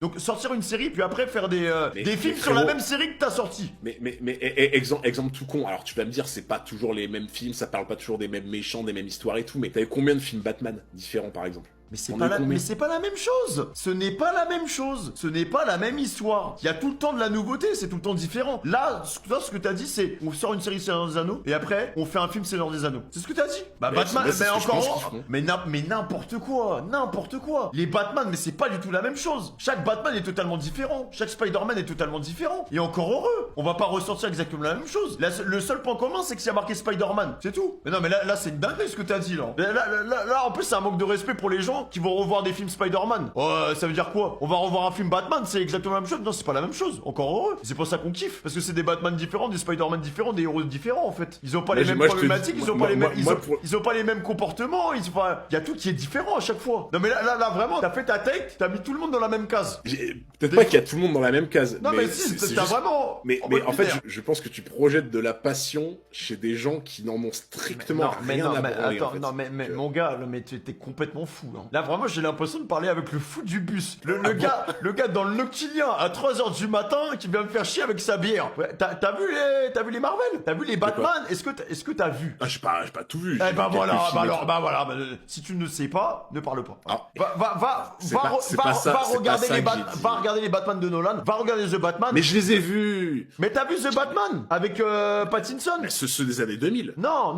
Donc sortir une série, puis après faire des films sur frérot, la même série que t'as sorti. Exemple tout con. Alors tu vas me dire, c'est pas toujours les mêmes films, ça parle pas toujours des mêmes méchants, des mêmes histoires et tout, mais t'avais combien de films Batman différents par exemple? Mais c'est On pas, est combien pas la même chose. Ce n'est pas la même chose. Ce n'est pas la même histoire. Il y a tout le temps de la nouveauté, c'est tout le temps différent. Là, ce que t'as dit, c'est on sort une série Seigneur des Anneaux et après on fait un film Seigneur des Anneaux. C'est ce que t'as dit. Bah Mais Batman, c'est ce que je pense qu'ils feront. mais n'importe quoi, n'importe quoi. Les Batman, mais c'est pas du tout la même chose. Chaque Batman est totalement différent. Chaque Spider-Man est totalement différent. Et encore heureux. On va pas ressortir exactement la même chose. Là, le seul point commun, c'est que s'il y a marqué Spider-Man, c'est tout. Mais non, mais là, c'est une dinguerie ce que t'as dit là. Là, en plus, c'est un manque de respect pour les gens qui vont revoir des films Spider-Man. Ça veut dire quoi? On va revoir un film Batman, c'est exactement la même chose? Non, c'est pas la même chose. Encore heureux. C'est pour ça qu'on kiffe. Parce que c'est des Batman différents, des Spider-Man différents, des héros différents en fait. Ils ont pas les mêmes problématiques, ils ont pas les mêmes. Ils ont pas les mêmes comportements, ils ont pas. Il y a tout qui est différent à chaque fois. Non mais là vraiment, t'as fait ta tête, t'as mis tout le monde dans la même case. Peut-être pas qu'il y a tout le monde dans la même case. Non mais si, t'as vraiment. Mais en fait, je pense que tu projettes de la passion chez des gens qui n'en ont strictement rien à branler. Attends, en fait. non mais mon gars, mais t'es complètement fou. Hein. Là vraiment, j'ai l'impression de parler avec le fou du bus. Le gars dans le noctilien à 3h du matin qui vient me faire chier avec sa bière. Ouais, t'as vu les Marvel? T'as vu les Batman? Est-ce que t'as vu? Ah, j'ai pas tout vu. Eh ben voilà, si tu ne sais pas, ne parle pas. Ah. Va regarder les Batman de Nolan, va regarder The Batman. Mais je les ai vus. Mais t'as vu The Batman avec Pattinson? Mais ceux des années 2000. Non,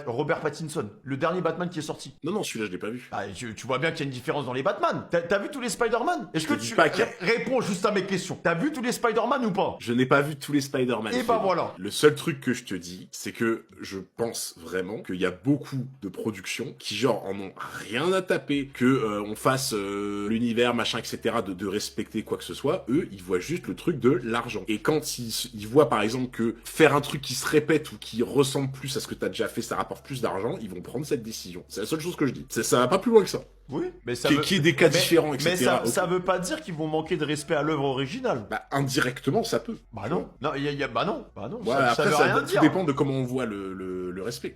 Robert Pattinson, le dernier Batman qui est sorti. Non, celui-là je l'ai pas vu. Ah, tu vois bien qu'il y a une différence dans les Batman. T'as vu tous les Spider-Man? Est-ce que Je te dis pas qu'il y a- réponds juste à mes questions? T'as vu tous les Spider-Man ou pas? Je n'ai pas vu tous les Spider-Man. Et bah voilà. Le seul truc que je te dis, c'est que je pense vraiment qu'il y a beaucoup de productions qui genre en ont rien à taper que on fasse l'univers machin etc. de respecter quoi que ce soit. Eux, ils voient juste le truc de l'argent. Et quand ils voient par exemple que faire un truc qui se répète ou qui ressemble plus à ce que t'as déjà fait, ça rapporte plus d'argent, ils vont prendre cette décision. C'est la seule chose que je dis. Ça va pas plus loin que ça. Oui, mais ça Qui est des cas différents, etc. Mais ça veut pas dire qu'ils vont manquer de respect à l'œuvre originale. Bah indirectement, ça peut. Bah non, bah non, Ouais, ça après, veut rien tout dire. dépend de comment on voit le respect.